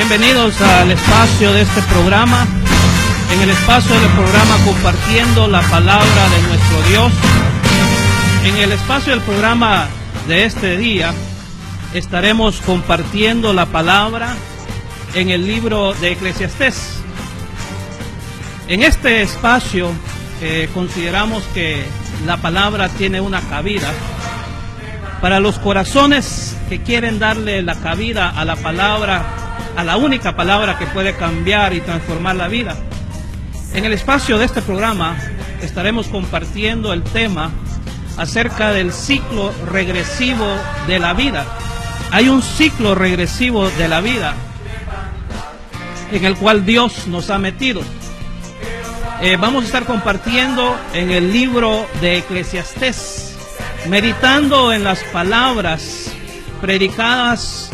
Bienvenidos al espacio de este programa. En el espacio del programa compartiendo la palabra de nuestro Dios. En el espacio del programa de este día estaremos compartiendo la palabra en el libro de Eclesiastés. En este espacio consideramos que la palabra tiene una cabida para los corazones que quieren darle la cabida a la palabra, a la única palabra que puede cambiar y transformar la vida. En el espacio de este programa estaremos compartiendo el tema acerca del ciclo regresivo de la vida. Hay un ciclo regresivo de la vida en el cual Dios nos ha metido. Vamos a estar compartiendo en el libro de Eclesiastés, meditando en las palabras predicadas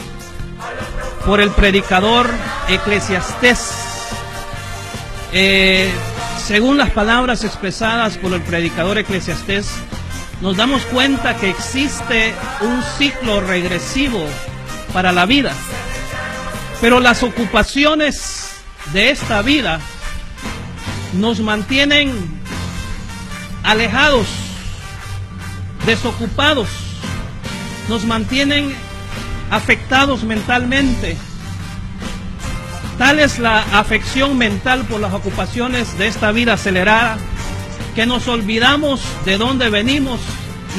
por el predicador Eclesiastés. Según las palabras expresadas por el predicador Eclesiastés, nos damos cuenta que existe un ciclo regresivo para la vida. Pero las ocupaciones de esta vida nos mantienen alejados, desocupados, nos mantienen afectados mentalmente. Tal es la afección mental por las ocupaciones de esta vida acelerada que nos olvidamos de dónde venimos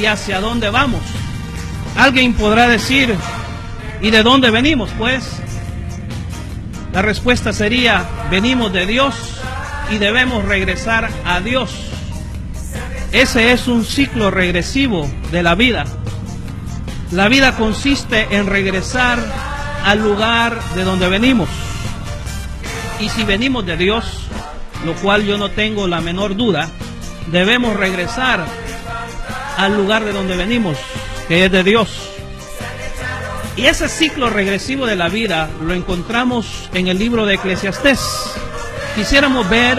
y hacia dónde vamos. Alguien podrá decir, ¿y de dónde venimos? Pues la respuesta sería, venimos de Dios y debemos regresar a Dios. Ese es un ciclo regresivo de la vida. La vida consiste en regresar al lugar de donde venimos. Y si venimos de Dios, lo cual yo no tengo la menor duda, debemos regresar al lugar de donde venimos, que es de Dios. Y ese ciclo regresivo de la vida lo encontramos en el libro de Eclesiastés. Quisiéramos ver,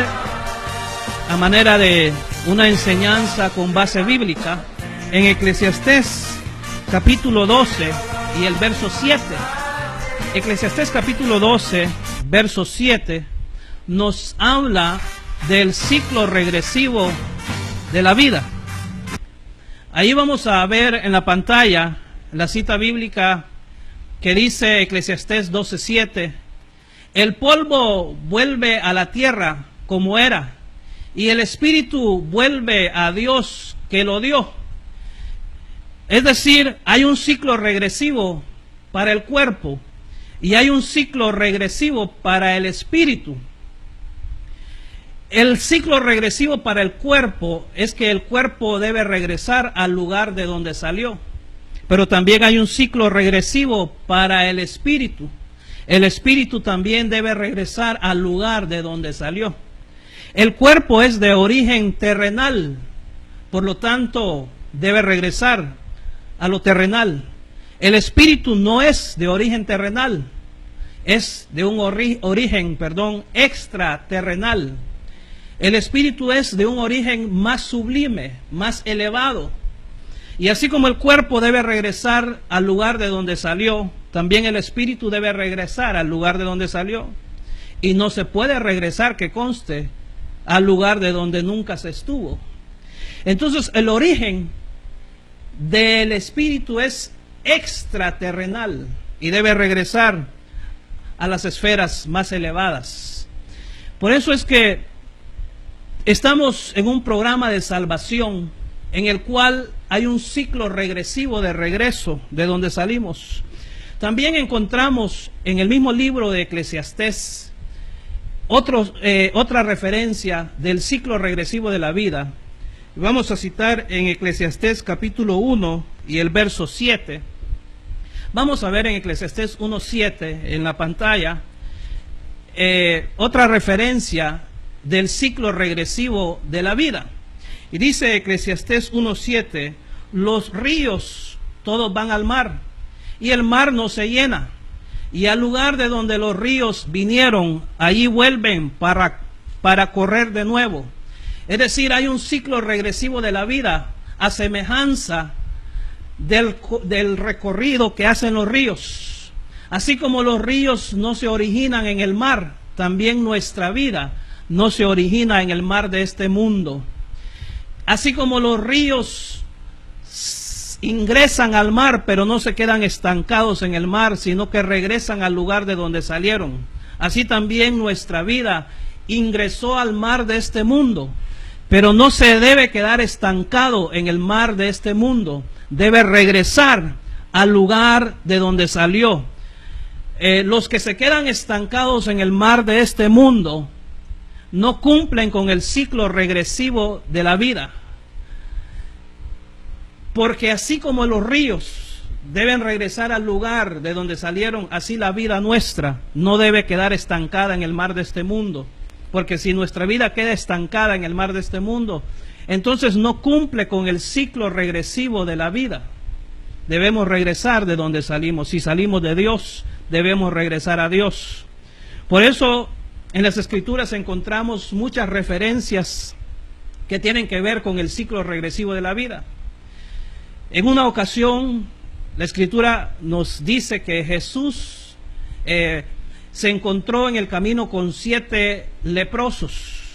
a manera de una enseñanza con base bíblica, en Eclesiastés capítulo 12 y el verso 7. Eclesiastés capítulo 12, verso 7, nos habla del ciclo regresivo de la vida. Ahí vamos a ver en la pantalla la cita bíblica que dice Eclesiastés 12:7, el polvo vuelve a la tierra como era, y el espíritu vuelve a Dios que lo dio. Es decir, hay un ciclo regresivo para el cuerpo y hay un ciclo regresivo para el espíritu. El ciclo regresivo para el cuerpo es que el cuerpo debe regresar al lugar de donde salió. Pero también hay un ciclo regresivo para el espíritu. El espíritu también debe regresar al lugar de donde salió. El cuerpo es de origen terrenal, por lo tanto debe regresar a lo terrenal. El espíritu no es de origen terrenal, es de un origen extraterrenal. El espíritu es de un origen más sublime, más elevado. Y así como el cuerpo debe regresar al lugar de donde salió, también el espíritu debe regresar al lugar de donde salió. Y no se puede regresar, que conste, al lugar de donde nunca se estuvo. Entonces, el origen del espíritu es extraterrenal y debe regresar a las esferas más elevadas. Por eso es que estamos en un programa de salvación en el cual hay un ciclo regresivo de regreso de donde salimos. También encontramos en el mismo libro de Eclesiastés otra referencia del ciclo regresivo de la vida. Vamos a citar en Eclesiastés capítulo 1 y el verso 7. Vamos a ver en Eclesiastés 1:7 en la pantalla otra referencia del ciclo regresivo de la vida. Y dice Eclesiastés 1:7, los ríos todos van al mar, y el mar no se llena, y al lugar de donde los ríos vinieron, allí vuelven para correr de nuevo. Es decir, hay un ciclo regresivo de la vida, a semejanza del recorrido que hacen los ríos. Así como los ríos no se originan en el mar, también nuestra vida no se origina en el mar de este mundo. Así como los ríos ingresan al mar, pero no se quedan estancados en el mar, sino que regresan al lugar de donde salieron. Así también nuestra vida ingresó al mar de este mundo, pero no se debe quedar estancado en el mar de este mundo. Debe regresar al lugar de donde salió. Los que se quedan estancados en el mar de este mundo no cumplen con el ciclo regresivo de la vida. Porque así como los ríos deben regresar al lugar de donde salieron, así la vida nuestra no debe quedar estancada en el mar de este mundo. Porque si nuestra vida queda estancada en el mar de este mundo, entonces no cumple con el ciclo regresivo de la vida. Debemos regresar de donde salimos. Si salimos de Dios, debemos regresar a Dios. Por eso en las Escrituras encontramos muchas referencias que tienen que ver con el ciclo regresivo de la vida. En una ocasión, la Escritura nos dice que Jesús se encontró en el camino con 10 leprosos.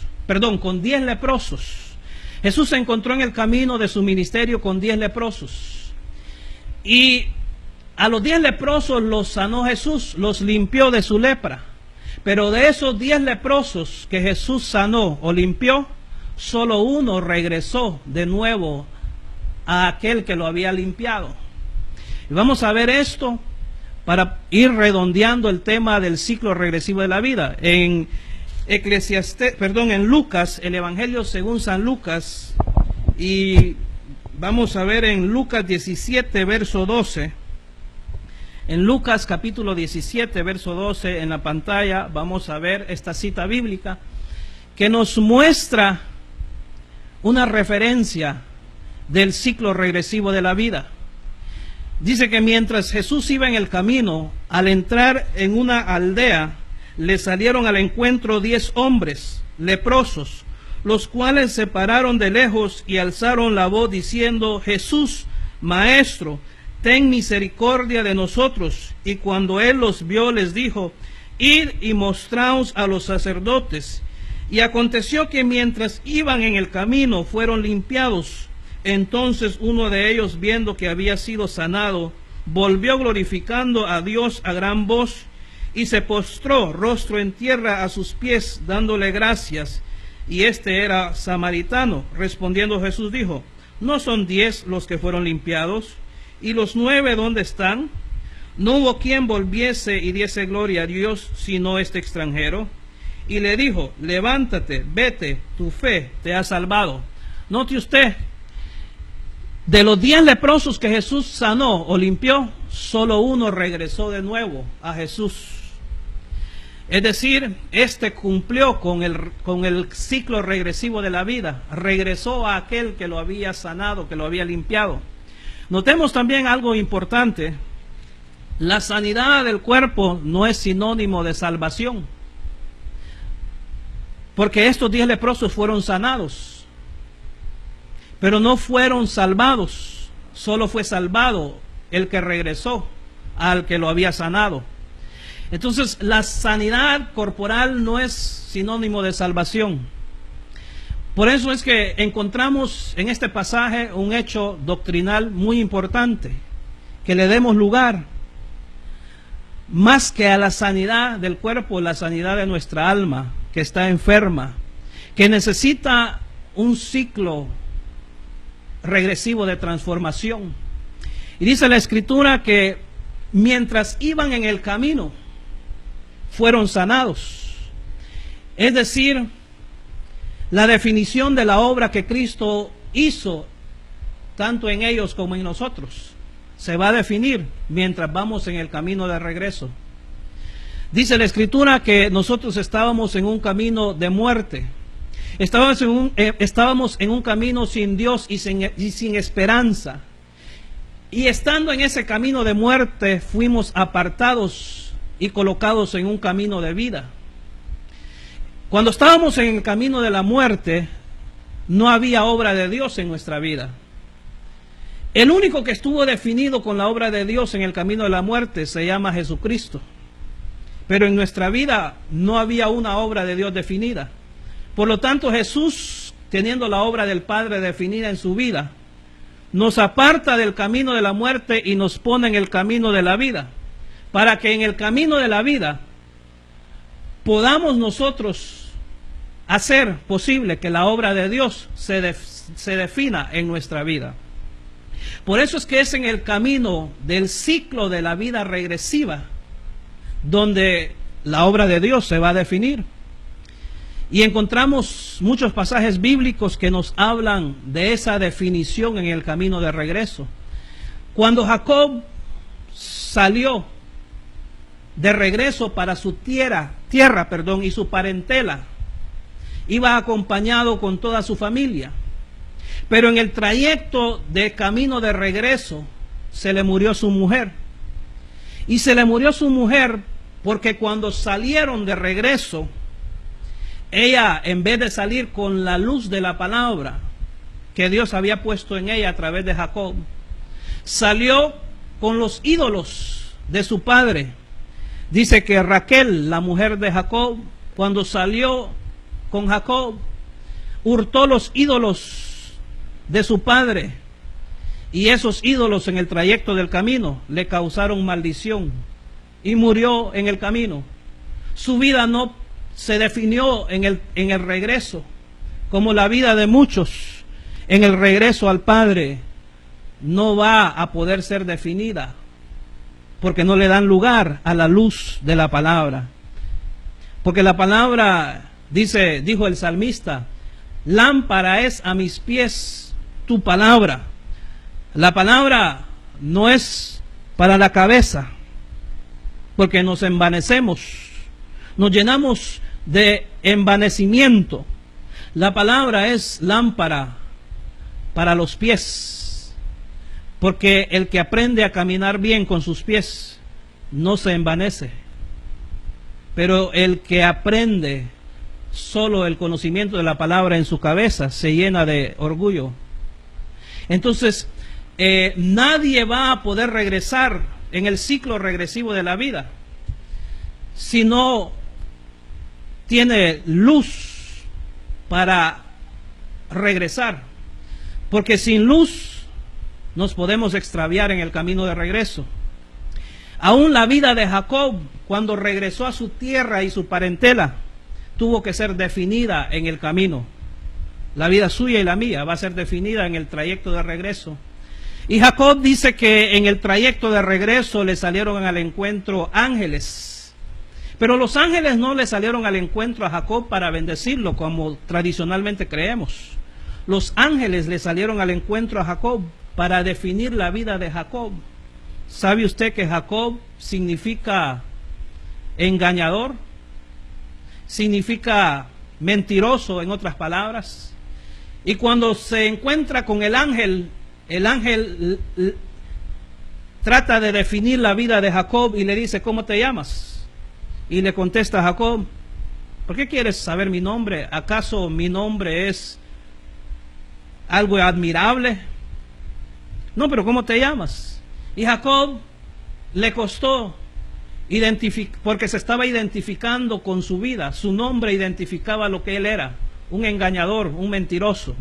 Jesús se encontró en el camino de su ministerio con 10 leprosos. Y a los 10 leprosos los sanó Jesús, los limpió de su lepra. Pero de esos 10 leprosos que Jesús sanó o limpió, solo uno regresó de nuevo a aquel que lo había limpiado. Y vamos a ver esto para ir redondeando el tema del ciclo regresivo de la vida. En Lucas, el Evangelio según San Lucas, y vamos a ver en Lucas 17, verso 12. En Lucas capítulo 17, verso 12, en la pantalla vamos a ver esta cita bíblica que nos muestra una referencia del ciclo regresivo de la vida. Dice que mientras Jesús iba en el camino, al entrar en una aldea, le salieron al encuentro 10 hombres leprosos, los cuales se pararon de lejos y alzaron la voz diciendo: Jesús, Maestro, ten misericordia de nosotros. Y cuando él los vio, les dijo: Id y mostraos a los sacerdotes. Y aconteció que mientras iban en el camino fueron limpiados. Entonces uno de ellos, viendo que había sido sanado, volvió glorificando a Dios a gran voz, y se postró rostro en tierra a sus pies, dándole gracias. Y este era samaritano. Respondiendo Jesús dijo: ¿No son 10 los que fueron limpiados? ¿Y los 9 dónde están? No hubo quien volviese y diese gloria a Dios, sino este extranjero. Y le dijo: levántate, vete, tu fe te ha salvado. Note usted, de los 10 leprosos que Jesús sanó o limpió, solo uno regresó de nuevo a Jesús. Es decir, este cumplió con el ciclo regresivo de la vida. Regresó a aquel que lo había sanado, que lo había limpiado. Notemos también algo importante. La sanidad del cuerpo no es sinónimo de salvación. Porque estos 10 leprosos fueron sanados, pero no fueron salvados. Solo fue salvado el que regresó al que lo había sanado. Entonces, la sanidad corporal no es sinónimo de salvación. Por eso es que encontramos en este pasaje un hecho doctrinal muy importante, que le demos lugar más que a la sanidad del cuerpo, la sanidad de nuestra alma, que está enferma, que necesita un ciclo regresivo de transformación. Y dice la Escritura que mientras iban en el camino, fueron sanados. Es decir, la definición de la obra que Cristo hizo, tanto en ellos como en nosotros, se va a definir mientras vamos en el camino de regreso. Dice la Escritura que nosotros estábamos en un camino de muerte. Estábamos en un camino sin Dios y sin esperanza. Y estando en ese camino de muerte, fuimos apartados y colocados en un camino de vida. Cuando estábamos en el camino de la muerte, no había obra de Dios en nuestra vida. El único que estuvo definido con la obra de Dios en el camino de la muerte se llama Jesucristo. Pero en nuestra vida no había una obra de Dios definida. Por lo tanto, Jesús, teniendo la obra del Padre definida en su vida, nos aparta del camino de la muerte y nos pone en el camino de la vida, para que en el camino de la vida podamos nosotros hacer posible que la obra de Dios se defina en nuestra vida. Por eso es que es en el camino del ciclo de la vida regresiva donde la obra de Dios se va a definir. Y encontramos muchos pasajes bíblicos que nos hablan de esa definición en el camino de regreso. Cuando Jacob salió de regreso para su tierra, y su parentela, iba acompañado con toda su familia. Pero en el trayecto de camino de regreso se le murió su mujer. Y se le murió su mujer porque cuando salieron de regreso, ella, en vez de salir con la luz de la palabra que Dios había puesto en ella a través de Jacob, salió con los ídolos de su padre. Dice que Raquel, la mujer de Jacob, cuando salió con Jacob, hurtó los ídolos de su padre, y esos ídolos en el trayecto del camino le causaron maldición y murió en el camino. Su vida no se definió en el regreso, como la vida de muchos en el regreso al Padre no va a poder ser definida, porque no le dan lugar a la luz de la palabra. Porque la palabra, dijo el salmista, lámpara es a mis pies tu palabra. La palabra no es para la cabeza, porque nos envanecemos, nos llenamos de envanecimiento. La palabra es lámpara para los pies, porque el que aprende a caminar bien con sus pies no se envanece. Pero el que aprende solo el conocimiento de la palabra en su cabeza se llena de orgullo. Entonces, nadie va a poder regresar en el ciclo regresivo de la vida si no tiene luz para regresar, porque sin luz nos podemos extraviar en el camino de regreso. Aún la vida de Jacob, cuando regresó a su tierra y su parentela, tuvo que ser definida en el camino. La vida suya y la mía va a ser definida en el trayecto de regreso. Y Jacob dice que en el trayecto de regreso le salieron al encuentro ángeles. Pero los ángeles no le salieron al encuentro a Jacob para bendecirlo, como tradicionalmente creemos. Los ángeles le salieron al encuentro a Jacob para definir la vida de Jacob. ¿Sabe usted que Jacob significa engañador? Significa mentiroso, en otras palabras. Y cuando se encuentra con el ángel trata de definir la vida de Jacob y le dice, ¿cómo te llamas? Y le contesta Jacob, ¿por qué quieres saber mi nombre? ¿Acaso mi nombre es algo admirable? No, pero ¿cómo te llamas? Y Jacob le costó porque se estaba identificando con su vida. Su nombre identificaba lo que él era, un engañador, un mentiroso.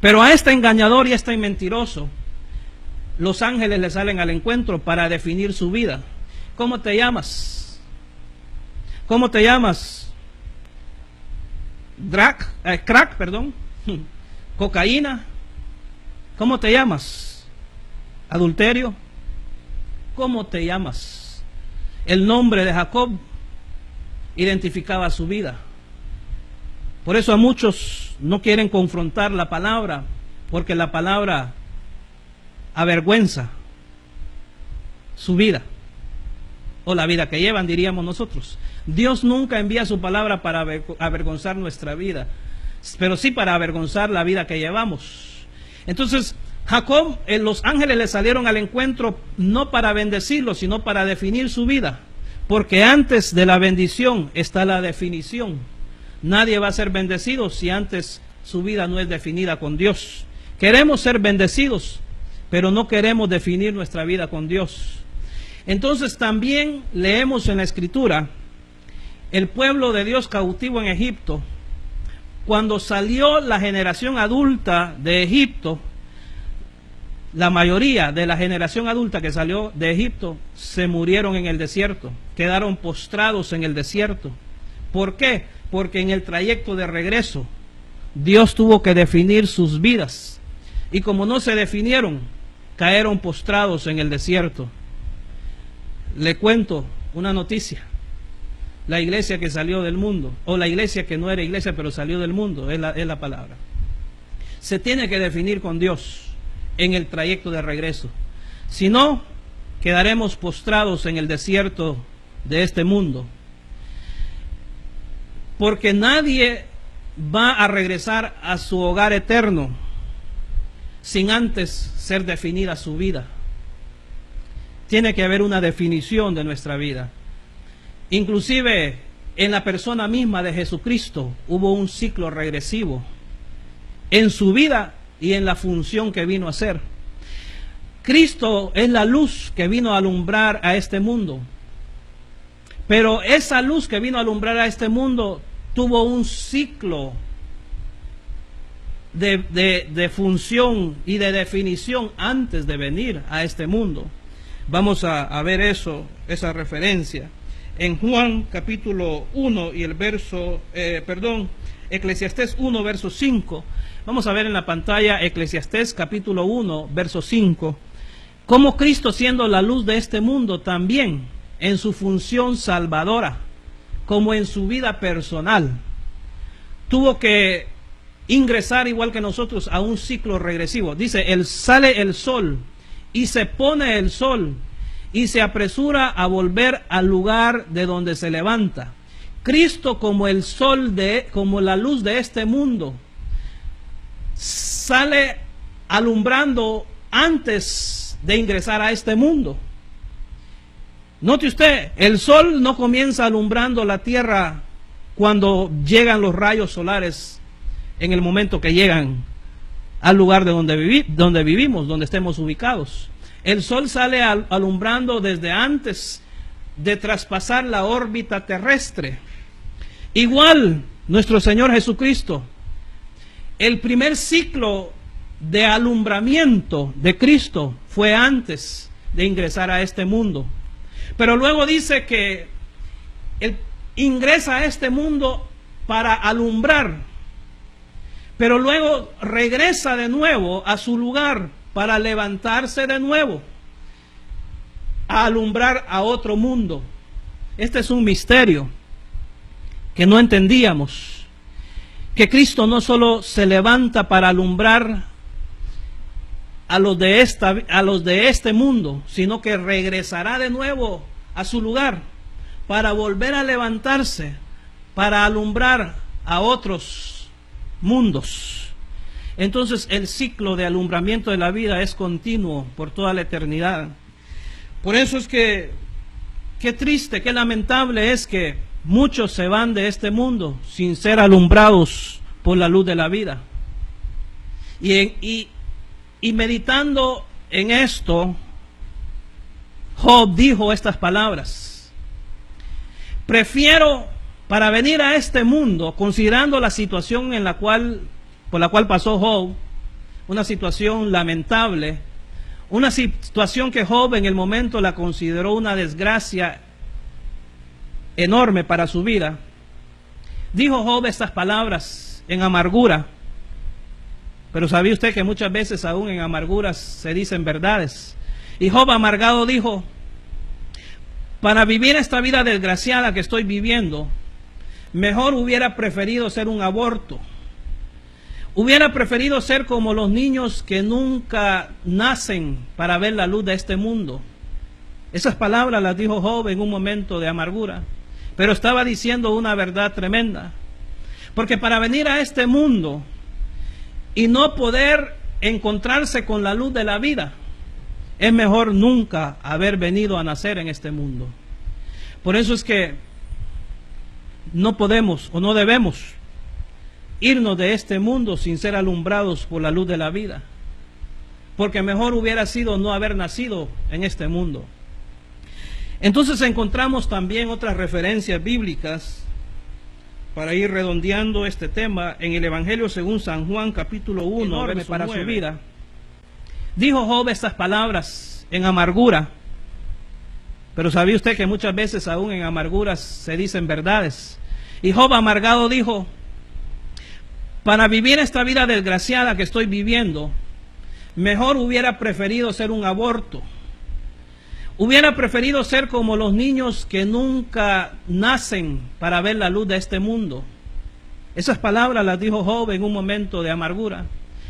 Pero a este engañador y a este mentiroso, los ángeles le salen al encuentro para definir su vida. ¿Cómo te llamas? ¿Cómo te llamas? Crack, cocaína. ¿Cómo te llamas? Adulterio. ¿Cómo te llamas? El nombre de Jacob identificaba su vida. Por eso a muchos no quieren confrontar la palabra, porque la palabra avergüenza su vida, o la vida que llevan, diríamos nosotros. Dios nunca envía su palabra para avergonzar nuestra vida, pero sí para avergonzar la vida que llevamos. Entonces, Jacob, los ángeles le salieron al encuentro no para bendecirlo, sino para definir su vida, porque antes de la bendición está la definición. Nadie va a ser bendecido si antes su vida no es definida con Dios. Queremos ser bendecidos, pero no queremos definir nuestra vida con Dios. Entonces también leemos en la Escritura, el pueblo de Dios cautivo en Egipto, cuando salió la generación adulta de Egipto, la mayoría de la generación adulta que salió de Egipto se murieron en el desierto, quedaron postrados en el desierto. ¿Por qué? Porque en el trayecto de regreso Dios tuvo que definir sus vidas, y como no se definieron, cayeron postrados en el desierto. Le cuento una noticia: la iglesia que salió del mundo, o la iglesia que no era iglesia pero salió del mundo, es la palabra, se tiene que definir con Dios en el trayecto de regreso. Si no, quedaremos postrados en el desierto de este mundo, porque nadie va a regresar a su hogar eterno sin antes ser definida su vida. Tiene que haber una definición de nuestra vida. Inclusive en la persona misma de Jesucristo hubo un ciclo regresivo en su vida y en la función que vino a hacer. Cristo es la luz que vino a alumbrar a este mundo, pero esa luz que vino a alumbrar a este mundo tuvo un ciclo de función y de definición antes de venir a este mundo. Vamos a ver esa referencia en Juan capítulo 1 y el verso, Eclesiastés 1 verso 5. Vamos a ver en la pantalla Eclesiastés capítulo 1 verso 5, cómo Cristo, siendo la luz de este mundo, también en su función salvadora como en su vida personal, tuvo que ingresar igual que nosotros a un ciclo regresivo. Dice, sale el sol y se pone el sol y se apresura a volver al lugar de donde se levanta. Cristo, como el sol, como la luz de este mundo, sale alumbrando antes de ingresar a este mundo. Note usted, el sol no comienza alumbrando la tierra cuando llegan los rayos solares, en el momento que llegan al lugar de donde vivimos, donde estemos ubicados. El sol sale alumbrando desde antes de traspasar la órbita terrestre. Igual nuestro Señor Jesucristo, el primer ciclo de alumbramiento de Cristo fue antes de ingresar a este mundo. Pero luego dice que Él ingresa a este mundo para alumbrar, pero luego regresa de nuevo a su lugar para levantarse de nuevo, a alumbrar a otro mundo. Este es un misterio que no entendíamos, que Cristo no solo se levanta para alumbrar a los de este mundo, sino que regresará de nuevo a su lugar para volver a levantarse, para alumbrar a otros mundos. Entonces el ciclo de alumbramiento de la vida es continuo por toda la eternidad. Por eso es que qué triste, qué lamentable es que muchos se van de este mundo sin ser alumbrados por la luz de la vida. Y meditando en esto, Job dijo estas palabras: prefiero, para venir a este mundo, considerando la situación por la cual pasó Job, una situación lamentable, una situación que Job en el momento la consideró una desgracia enorme para su vida. Dijo Job estas palabras en amargura, pero ¿sabía usted que muchas veces aún en amarguras se dicen verdades? Y Job amargado dijo: para vivir esta vida desgraciada que estoy viviendo, mejor hubiera preferido ser un aborto. Hubiera preferido ser como los niños que nunca nacen para ver la luz de este mundo. Esas palabras las dijo Job en un momento de amargura, pero estaba diciendo una verdad tremenda. Porque para venir a este mundo y no poder encontrarse con la luz de la vida, es mejor nunca haber venido a nacer en este mundo. Por eso es que no podemos o no debemos irnos de este mundo sin ser alumbrados por la luz de la vida. Porque mejor hubiera sido no haber nacido en este mundo. Entonces encontramos también otras referencias bíblicas para ir redondeando este tema en el Evangelio según San Juan, capítulo 1, verso para 9. Su vida. Dijo Job estas palabras en amargura, pero ¿sabía usted que muchas veces aún en amarguras se dicen verdades? Y Job amargado dijo: para vivir esta vida desgraciada que estoy viviendo, mejor hubiera preferido ser un aborto. Hubiera preferido ser como los niños que nunca nacen para ver la luz de este mundo. Esas palabras las dijo Job en un momento de amargura,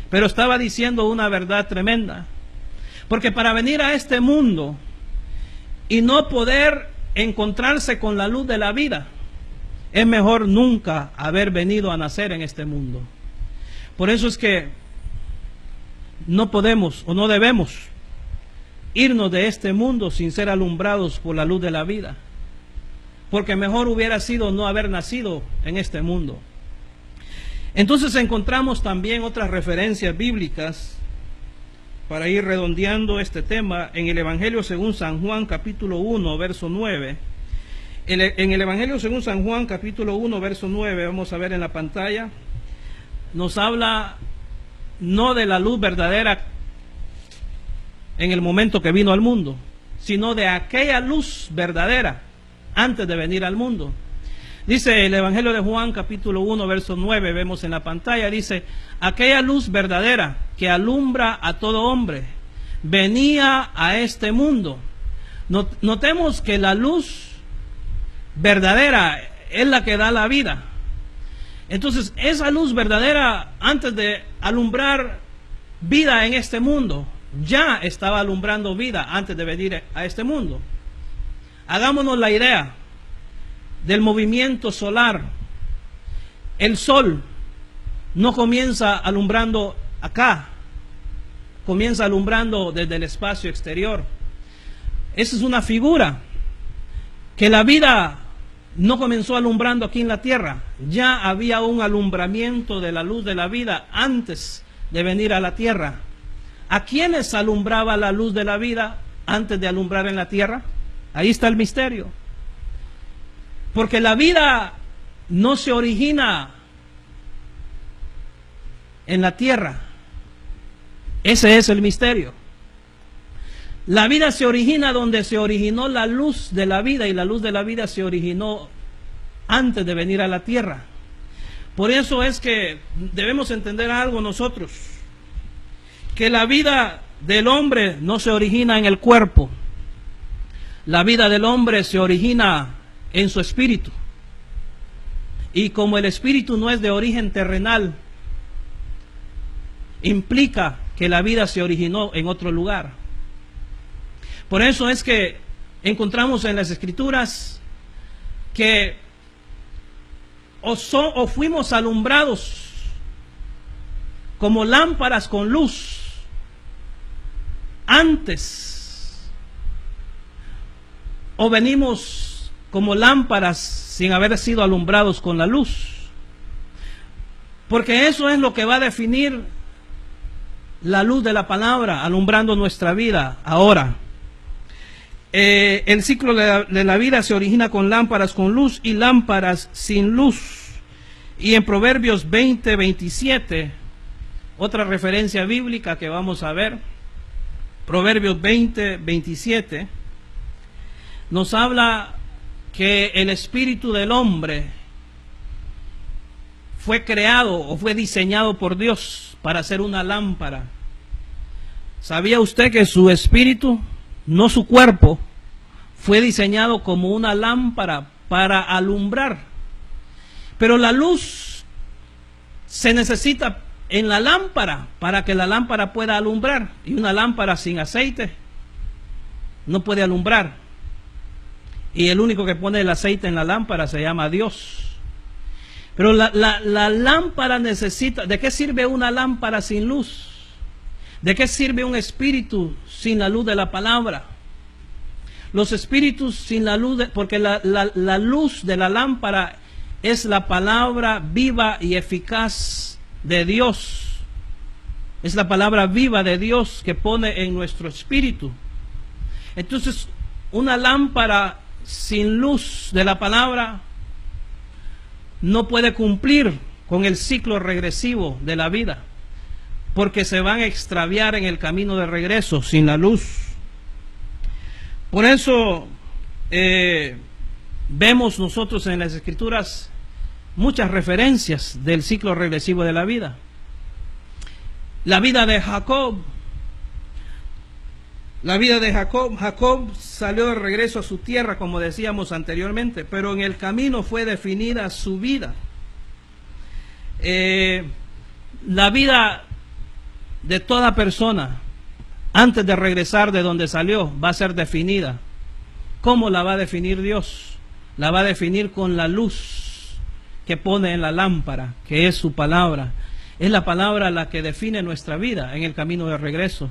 pero estaba diciendo una verdad tremenda. Porque para venir a este mundo y no poder encontrarse con la luz de la vida, es mejor nunca haber venido a nacer en este mundo. Por eso es que no podemos o no debemos irnos de este mundo sin ser alumbrados por la luz de la vida, porque mejor hubiera sido no haber nacido en este mundo. Entonces encontramos también otras referencias bíblicas para ir redondeando este tema en el Evangelio según San Juan capítulo 1 verso 9. En el Evangelio según San Juan capítulo 1 verso 9, vamos a ver en la pantalla, nos habla no de la luz verdadera en el momento que vino al mundo, sino de aquella luz verdadera antes de venir al mundo. Dice el Evangelio de Juan capítulo 1 verso 9, vemos en la pantalla, dice: aquella luz verdadera que alumbra a todo hombre venía a este mundo. Notemos que la luz verdadera es la que da la vida. Entonces esa luz verdadera, antes de alumbrar vida en este mundo, ya estaba alumbrando vida antes de venir a este mundo. Hagámonos la idea del movimiento solar. El sol no comienza alumbrando acá, comienza alumbrando desde el espacio exterior. Esa es una figura que la vida no comenzó alumbrando aquí en la tierra. Ya había un alumbramiento de la luz de la vida antes de venir a la tierra. ¿A quiénes alumbraba la luz de la vida antes de alumbrar en la tierra? Ahí está el misterio. Porque la vida no se origina en la tierra. Ese es el misterio. La vida se origina donde se originó la luz de la vida, y la luz de la vida se originó antes de venir a la tierra. Por eso es que debemos entender algo nosotros, que la vida del hombre no se origina en el cuerpo. La vida del hombre se origina en su espíritu. Y como el espíritu no es de origen terrenal, implica que la vida se originó en otro lugar. Por eso es que encontramos en las Escrituras que o fuimos alumbrados como lámparas con luz antes, o venimos como lámparas sin haber sido alumbrados con la luz. Porque eso es lo que va a definir la luz de la palabra alumbrando nuestra vida ahora. El ciclo de la vida se origina con lámparas con luz y lámparas sin luz. Y en Proverbios 20:27, otra referencia bíblica que vamos a ver, Proverbios 20:27, nos habla que el espíritu del hombre fue creado o fue diseñado por Dios para ser una lámpara. ¿Sabía usted que su espíritu, no su cuerpo, fue diseñado como una lámpara para alumbrar? Pero la luz se necesita en la lámpara para que la lámpara pueda alumbrar. Y una lámpara sin aceite no puede alumbrar. Y el único que pone el aceite en la lámpara se llama Dios. Pero la lámpara necesita... ¿De qué sirve una lámpara sin luz? ¿De qué sirve un espíritu sin la luz de la palabra? Los espíritus sin la luz, porque la luz de la lámpara es la palabra viva y eficaz de Dios. Es la palabra viva de Dios que pone en nuestro espíritu. Entonces, una lámpara sin luz de la palabra no puede cumplir con el ciclo regresivo de la vida, porque se van a extraviar en el camino de regreso sin la luz. Por eso vemos nosotros en las Escrituras muchas referencias del ciclo regresivo de la vida. La vida de Jacob. La vida de Jacob. Jacob salió de regreso a su tierra, como decíamos anteriormente, pero en el camino fue definida su vida. La vida de toda persona, antes de regresar de donde salió, va a ser definida. ¿Cómo la va a definir Dios? La va a definir con la luz que pone en la lámpara, que es su palabra. Es la palabra la que define nuestra vida en el camino de regreso.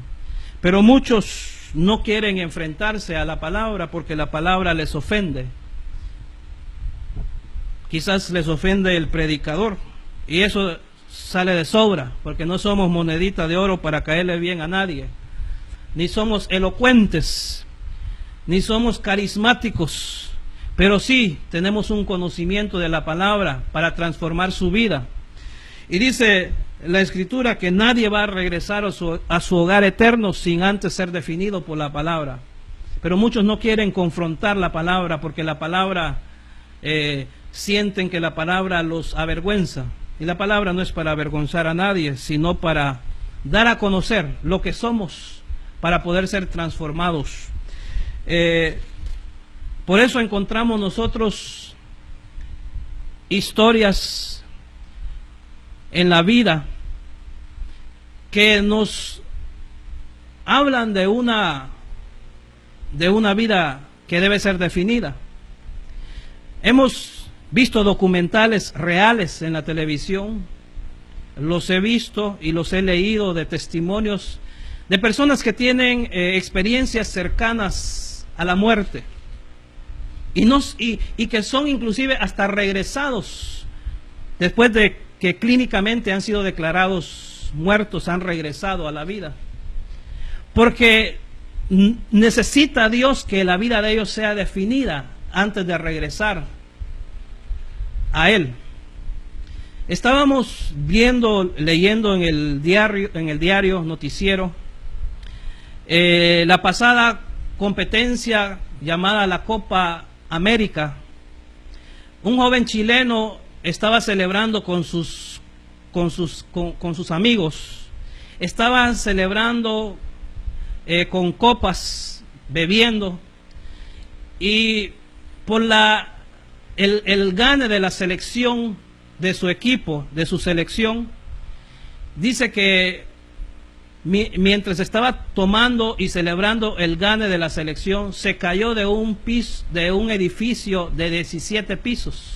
Pero muchos no quieren enfrentarse a la palabra porque la palabra les ofende. Quizás les ofende el predicador, y eso sale de sobra, porque no somos monedita de oro para caerle bien a nadie, ni somos elocuentes, ni somos carismáticos, pero sí tenemos un conocimiento de la palabra para transformar su vida. Y dice la Escritura que nadie va a regresar a su hogar eterno sin antes ser definido por la palabra. Pero muchos no quieren confrontar la palabra porque la palabra, sienten que la palabra los avergüenza. Y la palabra no es para avergonzar a nadie, sino para dar a conocer lo que somos, para poder ser transformados. Por eso encontramos nosotros historias en la vida que nos hablan de una vida que debe ser definida. Hemos visto documentales reales en la televisión, los he visto y los he leído, de testimonios de personas que tienen experiencias cercanas a la muerte y que son inclusive hasta regresados después de que clínicamente han sido declarados muertos, han regresado a la vida, porque necesita Dios que la vida de ellos sea definida antes de regresar a Él. Estábamos leyendo en el diario noticiero, la pasada competencia llamada la Copa América. Un joven chileno estaba celebrando con sus amigos, estaban celebrando con copas, bebiendo, y por el gane de la selección de su equipo, de su selección, dice que mientras estaba tomando y celebrando el gane de la selección, se cayó de un edificio de 17 pisos.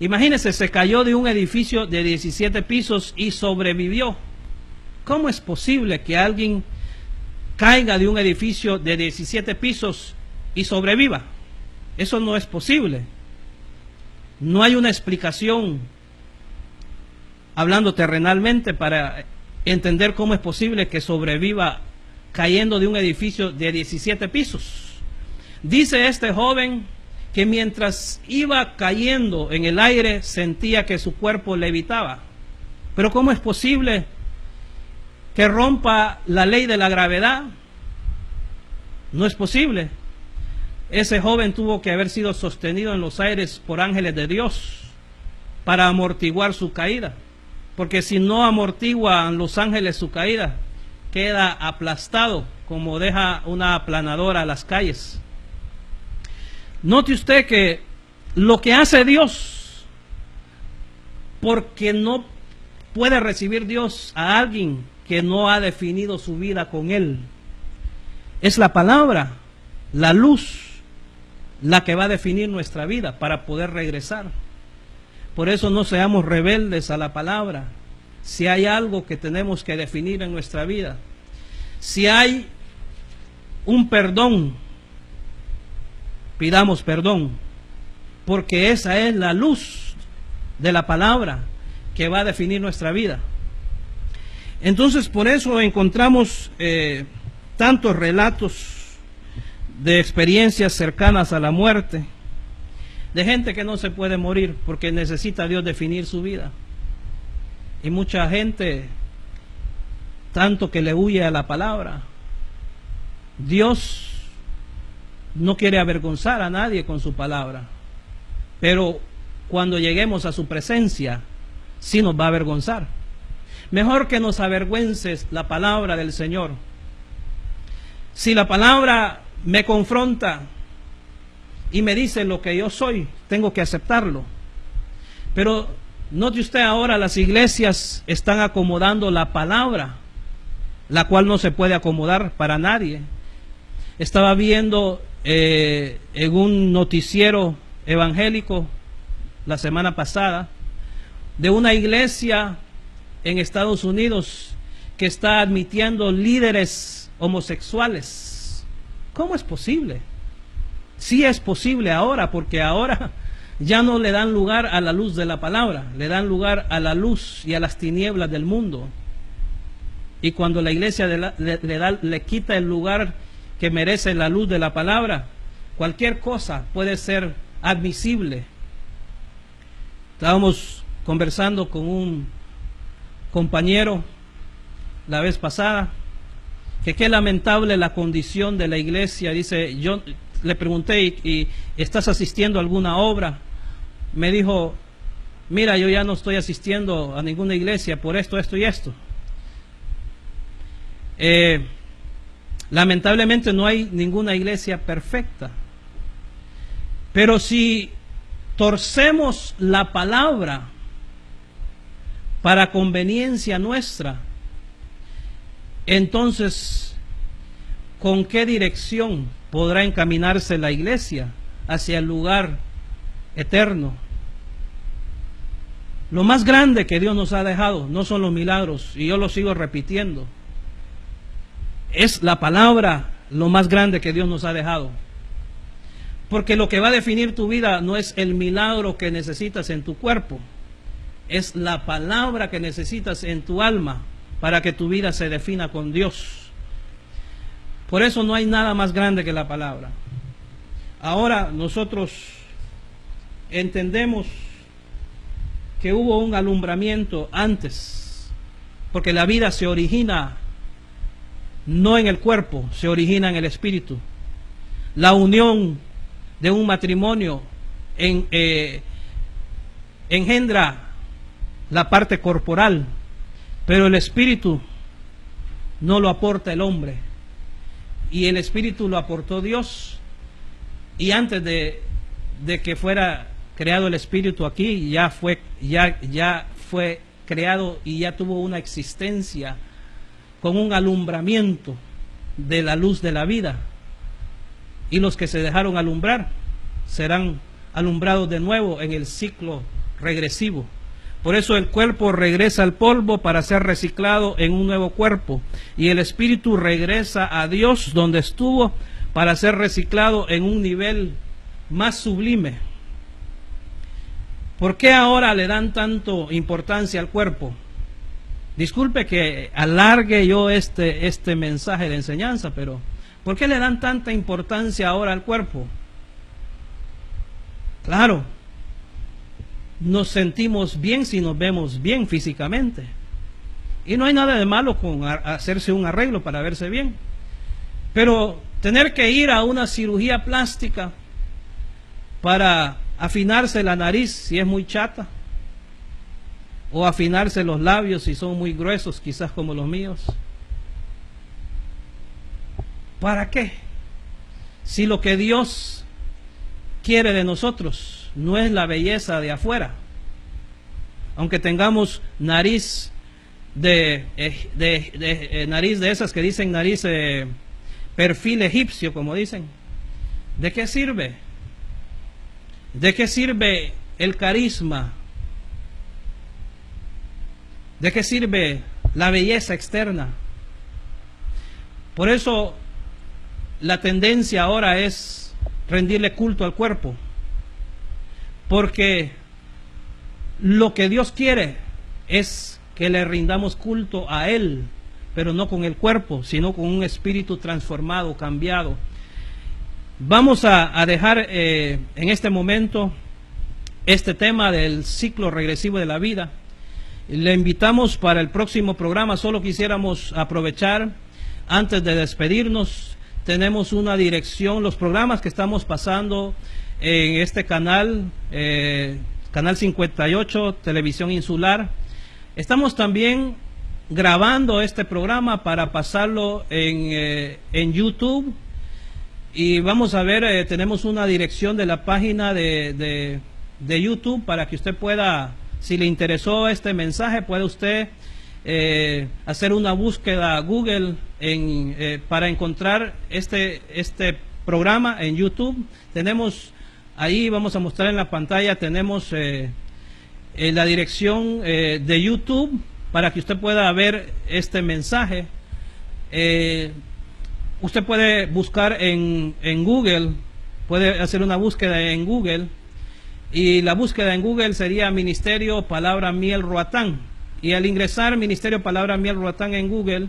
Imagínense, se cayó de un edificio de 17 pisos y sobrevivió. ¿Cómo es posible que alguien caiga de un edificio de 17 pisos y sobreviva? Eso no es posible. No hay una explicación, hablando terrenalmente, para entender cómo es posible que sobreviva cayendo de un edificio de 17 pisos. Dice este joven que mientras iba cayendo en el aire sentía que su cuerpo levitaba. Pero ¿cómo es posible que rompa la ley de la gravedad? No es posible. Ese joven tuvo que haber sido sostenido en los aires por ángeles de Dios para amortiguar su caída, porque si no amortiguan los ángeles su caída, queda aplastado como deja una aplanadora a las calles. Note usted que lo que hace Dios, porque no puede recibir Dios a alguien que no ha definido su vida con Él, es la palabra, la luz, la que va a definir nuestra vida para poder regresar. Por eso no seamos rebeldes a la palabra. Si hay algo que tenemos que definir en nuestra vida, si hay un perdón, pidamos perdón, porque esa es la luz de la palabra que va a definir nuestra vida. Entonces, por eso encontramos tantos relatos de experiencias cercanas a la muerte, de gente que no se puede morir porque necesita Dios definir su vida. Y mucha gente, tanto que le huye a la palabra. Dios no quiere avergonzar a nadie con su palabra, pero cuando lleguemos a su presencia, sí nos va a avergonzar. Mejor que nos avergüences la palabra del Señor. Si la palabra me confronta y me dice lo que yo soy, tengo que aceptarlo. Pero note usted, ahora las iglesias están acomodando la palabra, la cual no se puede acomodar para nadie. Estaba viendo en un noticiero evangélico la semana pasada de una iglesia en Estados Unidos que está admitiendo líderes homosexuales. ¿Cómo es posible? Sí es posible ahora, porque ahora ya no le dan lugar a la luz de la palabra, le dan lugar a la luz y a las tinieblas del mundo. Y cuando la iglesia le quita el lugar que merece la luz de la palabra, cualquier cosa puede ser admisible. Estábamos conversando con un compañero la vez pasada, que qué lamentable la condición de la iglesia. Dice, yo le pregunté, ¿y estás asistiendo a alguna obra? Me dijo, mira, yo ya no estoy asistiendo a ninguna iglesia por esto, esto y esto. Lamentablemente no hay ninguna iglesia perfecta, pero si torcemos la palabra para conveniencia nuestra, entonces, ¿con qué dirección podrá encaminarse la iglesia hacia el lugar eterno? Lo más grande que Dios nos ha dejado no son los milagros, y yo lo sigo repitiendo. Es la palabra lo más grande que Dios nos ha dejado. Porque lo que va a definir tu vida no es el milagro que necesitas en tu cuerpo, es la palabra que necesitas en tu alma para que tu vida se defina con Dios. Por eso no hay nada más grande que la palabra. Ahora nosotros entendemos que hubo un alumbramiento antes, porque la vida se origina no en el cuerpo, se origina en el espíritu. La unión de un matrimonio engendra la parte corporal, pero el espíritu no lo aporta el hombre, y el espíritu lo aportó Dios. Y antes de que fuera creado el espíritu aquí, ya fue creado y ya tuvo una existencia con un alumbramiento de la luz de la vida. Y los que se dejaron alumbrar serán alumbrados de nuevo en el ciclo regresivo. Por eso el cuerpo regresa al polvo para ser reciclado en un nuevo cuerpo, y el espíritu regresa a Dios donde estuvo para ser reciclado en un nivel más sublime. ¿Por qué ahora le dan tanto importancia al cuerpo? Disculpe que alargue yo este mensaje de enseñanza, pero ¿por qué le dan tanta importancia ahora al cuerpo? Claro, nos sentimos bien si nos vemos bien físicamente, y no hay nada de malo con hacerse un arreglo para verse bien, pero tener que ir a una cirugía plástica para afinarse la nariz si es muy chata, o afinarse los labios si son muy gruesos, quizás como los míos, ¿para qué? Si lo que Dios quiere de nosotros no es la belleza de afuera. Aunque tengamos nariz nariz de esas que dicen nariz perfil egipcio, como dicen, ¿de qué sirve? ¿De qué sirve el carisma? ¿De qué sirve la belleza externa? Por eso la tendencia ahora es rendirle culto al cuerpo. porque lo que Dios quiere es que le rindamos culto a Él, pero no con el cuerpo, sino con un espíritu transformado, cambiado. Vamos a dejar en este momento este tema del ciclo regresivo de la vida. Le invitamos para el próximo programa. Solo quisiéramos aprovechar, antes de despedirnos, tenemos una dirección, los programas que estamos pasando en este canal, Canal 58, Televisión Insular. Estamos también grabando este programa para pasarlo en YouTube. Y vamos a ver, tenemos una dirección de la página de YouTube para que usted pueda, si le interesó este mensaje, puede usted hacer una búsqueda a Google para encontrar este programa en YouTube. Tenemos ahí, vamos a mostrar en la pantalla, tenemos la dirección de YouTube para que usted pueda ver este mensaje. Usted puede buscar en Google, puede hacer una búsqueda en Google, y la búsqueda en Google sería Ministerio Palabra Miel Roatán. Y al ingresar Ministerio Palabra Miel Roatán en Google,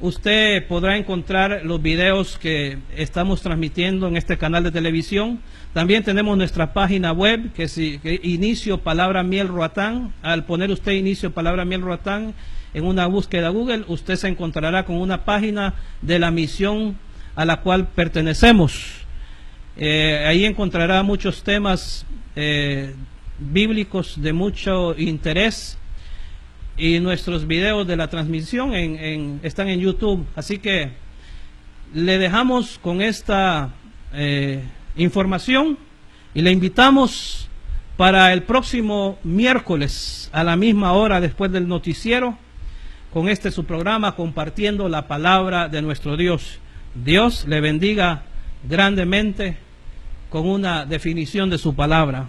usted podrá encontrar los videos que estamos transmitiendo en este canal de televisión. También tenemos nuestra página web, que es Inicio Palabra Miel Roatán. Al poner usted Inicio Palabra Miel Roatán en una búsqueda Google, usted se encontrará con una página de la misión a la cual pertenecemos. Ahí encontrará muchos temas bíblicos de mucho interés, y nuestros videos de la transmisión están en YouTube. Así que le dejamos con esta información y le invitamos para el próximo miércoles a la misma hora, después del noticiero, con su programa, compartiendo la palabra de nuestro Dios. Dios le bendiga grandemente con una definición de su palabra.